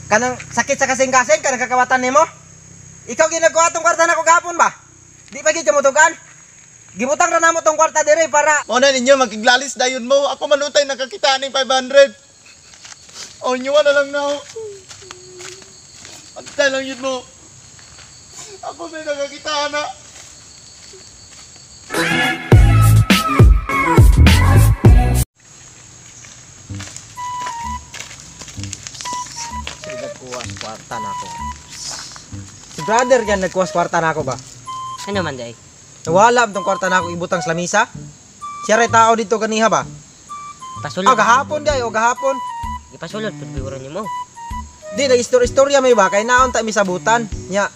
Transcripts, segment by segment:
Kanang sakit sa kasing-kasing kanang kakawatan nimo. Ikaw ginagawa tong kwarta nako gahapon ba? Di pa gyud mutugan. Gibutang ra namo tong kwarta dire para Mao na ninyo magiglalis dayon mo. Ako manutay nakakita ning 500. O nyo na lang na. Antay lang yun mo. Ako may nakakita na. nagkuwas kwarta nako. Si brother yan nagkuwas kwarta nako ba? Ano man day? Nawala tong kwarta nako ibutang sa lamisa. Siya ray tao dito kaniha ba? Pasulod. Gahapon day o gahapon. Ipasulod pud biguro nimo. Di na istorya may ba kay naon ta mi sabutan. Nya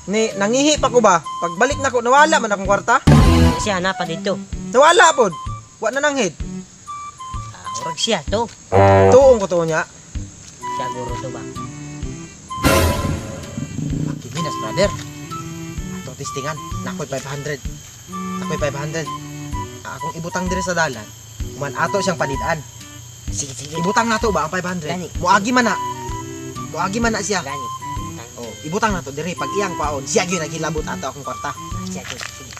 ni nangihi pa ko ba? Pagbalik nako nawala man akong kwarta. Siya na pa dito. Nawala pod. Wa na nang head. Urag siya to. Tuong ko to nya. Siya guro to ba? Minas brother. Ato testingan. Nakoy 500. Nakoy 500. Akong ibutang dire sa dalan. Man ato siyang panidaan. Sige sige. Ibutang nato ba ang 500? Gani. Muagi man na. Muagi man na siya. Gani. Oh, ibutang nato dire pag iyang paon. Siya gyud nagilabot ato akong kwarta. Siya to. Sige.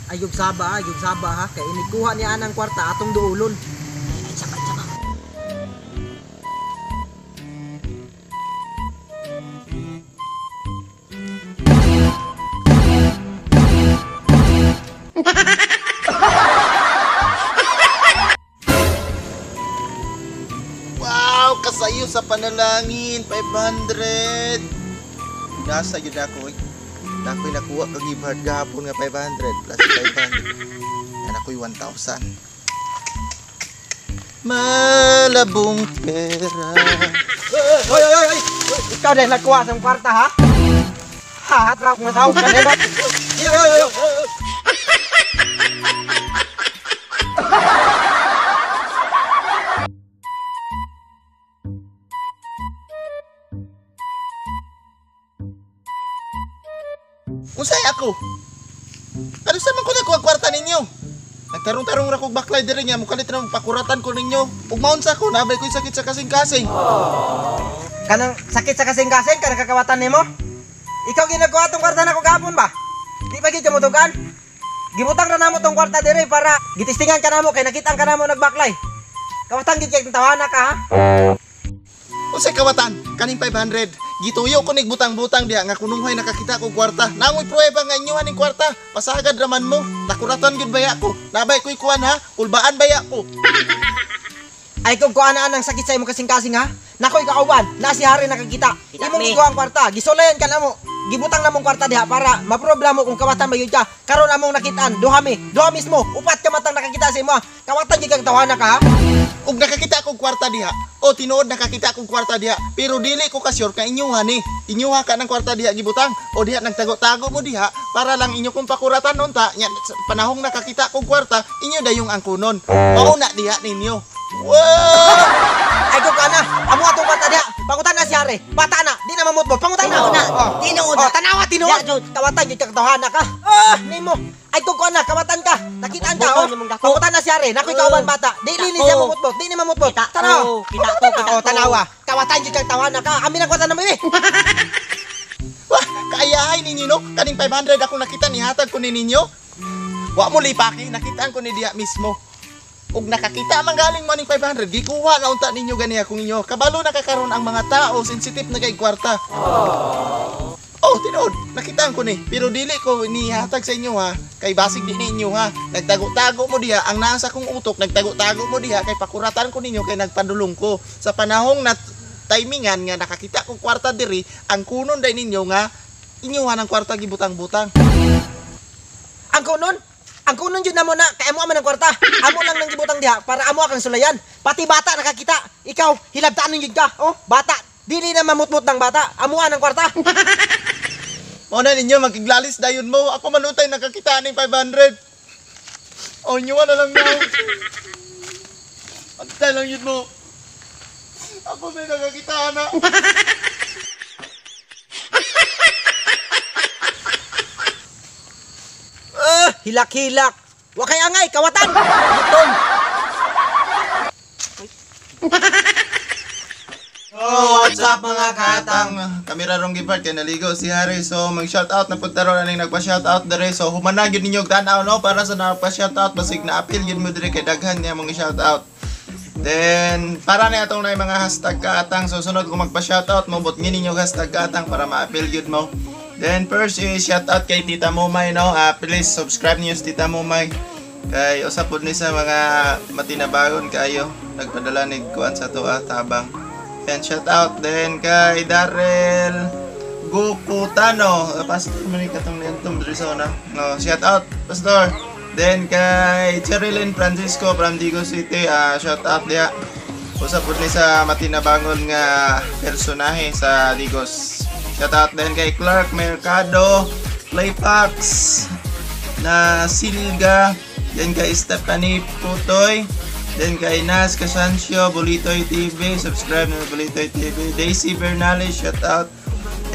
Ayog saba ha. Kay inikuha niya anang kwarta atong duulon. Ay saka. Wow, kasayo sa panalangin, 500. Nasa yun ako, ako'y nakuha kag ibad gahapon nga 500 plus 500. Yan ako'y 1,000. Malabong pera. Oy! Ikaw din nagkuha sa kwarta ha? Hatrap mo sa ka din ba? Unsay ako? Ano sa man ko nakuha kwarta ninyo? Nagtarong-tarong ra kog baklay diri nga mukalit ra pakuratan ko ninyo. Ug maun sa ko nabay ko'y sakit sa kasing-kasing. Kanang sakit sa kasing-kasing kanang kakawatan nimo? Ikaw ginagawa tong kwarta nako gahapon ba? Di pa gyud mutugan. Gibutang ra namo tong kwarta dire para gitistingan ka namo kay nakita ka namo nagbaklay. Kawatan gyud kay tawana ka ha? Unsay kawatan? Kaning 500. Gituyo ko nig butang-butang diha nga kununghay nakakita ko kwarta. Nangoy pruweba nga inyo ning kwarta. Pasagad raman mo. Nakuratan gyud baya ko. Nabay ko'y kuan ha. Ulbaan baya ko. Ay kung kuanaan ang sakit sa imo kasing-kasing ha? Nakoy kauban, na si Hari nakakita. Imong gikuha ang kwarta, gisulayan ka namo. Gibutang namong kwarta diha para maproblemo kung kawatan ba yun ka. Karon among nakitaan, duha mismo. Upat ka matang nakakita sa imo. Kawatan gyud kang tawana ka ha? Ug nakakita akong kwarta diha. O tinuod nakakita akong kwarta diha. Pero dili ko ka sure ka inyuha ni. Inyuha ka ng kwarta diha gibutang o diha nagtago-tago mo diha para lang inyo kong pakuratan unta. Nya panahong nakakita akong kwarta, inyo dayong angkunon. Mauna diha ninyo. Wow! Ay kung kana, amo atong kwarta diha. Pangutan na si Hari. Bata na, di na mamutbo. Pangutan na. Tinuod Oh, tanawa tinuod. Kawatan gyud kang tawana ka. Nimo. Ay kung kana, kawatan ka. Nakitaan ka oh. Pangutan na si Hari. Nakoy kauban bata. Di lili siya mamutbo. Di ni mamutbo. Tanawa. Kita ko. Oh, tanawa. Kawatan gyud kang tawana ka. Amin ang kwarta na mo eh. Wah, kaayahay ninyo no? Kaning 500 ako nakita ni hatag ko ni ninyo. Wa mo lipaki, nakitaan ko ni diha mismo. Ug nakakita man galing mo ning 500, gikuha na unta ninyo gani akong inyo. Kabalo na kakaron ang mga tao, sensitive na kay kwarta. Oh, tinuod, nakitaan ko ni. Pero dili ko inihatag sa inyo ha. Kay basig di ninyo ha. Nagtago-tago mo diha ang nasa kong utok, nagtago-tago mo diha kay pakuratan ko ninyo kay nagpadulong ko. Sa panahong na timingan nga nakakita kong kwarta diri, ang kunon day ninyo nga inyuha ng kwarta gibutang-butang. Ang kunon? Ang kunon jud namo na kay amo man ang kwarta. Amo lang nang gibutang diha para amo kang sulayan. Pati bata nakakita. Ikaw hilabtaan jud ka. Oh, bata. Dili na mamutmut ng bata. Amuan ang kwarta. Mao na ninyo magiglalis dayon mo. Ako manutay nakakita ning 500. O nyo na lang na. Antay lang yun mo. Ako may nakakita na. Hilak-hilak. Wa kay angay kawatan. Buton. Oh, what's up mga katang? Kami rarong gipart kay naligo si Harry. So mag-shoutout na punta ron aning nagpa-shoutout dere. So humanag yun ninyo tanaw no para sa nagpa-shoutout basig na appeal yun mo dire kay daghan niya mga shoutout. Then para na atong na mga hashtag katang. So sunod kung magpa-shoutout mo bot ninyo hashtag katang para ma-appeal yun mo. Then first is shoutout kay Tita Momay no. Please subscribe niyo si Tita Momay. Kay usapod ni sa mga matinabagon kayo nagpadala ni kuan sa tuwa tabang. And shout out din kay Darrell Gukutano. Pastor man ni katong nentom Drizona. No, shout out Pastor. Then kay Cherilyn Francisco from Digo City. Shout out dia. Usapod ni sa matinabangon nga personahe sa Digos. Shout out din kay Clark Mercado, Playpax na Silga. Then kay Stephanie Putoy. Then kay Nas Casancio, Bulitoy TV, subscribe na Bulitoy TV. Daisy Bernales, shout out.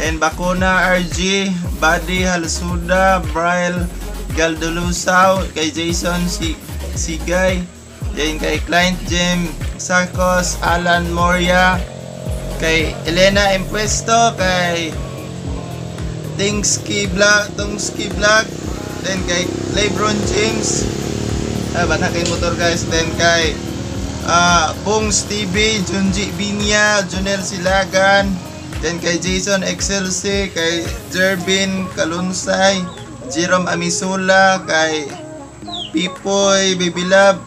And Bakuna RG, Buddy Halsuda, Brian Galdolusaw, kay Jason Sigay. Then kay Client Jim Sarcos, Alan Moria, kay Elena Impuesto, kay Tungski Vlog, then kay Lebron James. Bata kay motor guys. Then kay Bungs TV, Junji Binya, Junel Silagan. Then kay Jason Excelsi, kay Jervin Kalunsay, Jerome Amisula, kay Pipoy Bibilab,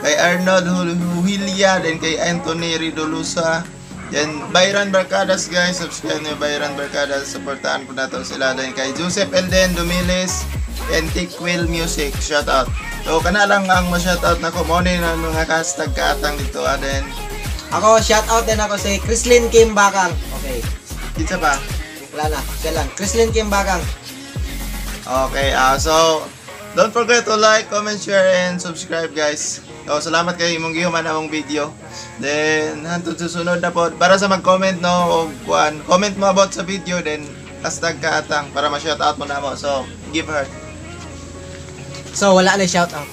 kay Arnold Huhilya, then kay Anthony Ridolusa. Then Byron Barcadas guys, subscribe niyo Byron Barcadas, supportahan ko na to sila. Then kay Joseph Elden Dumiles and Tickwill Music, shout out. So kana lang ang ma-shoutout na ko mo ni ng mga hashtag katang dito. Then Ako shout out din ako si Chrislyn Kim Bakang. Okay. kitsa pa. Wala na. Siya lang. Chrislyn Kim Bakang. Okay, so don't forget to like, comment, share and subscribe guys. So salamat kay imong gihuman among video. Then hantod susunod na po para sa mag-comment no og kuan, comment mo about sa video then hashtag katang para ma-shoutout mo na mo. So give her. So wala na shout out.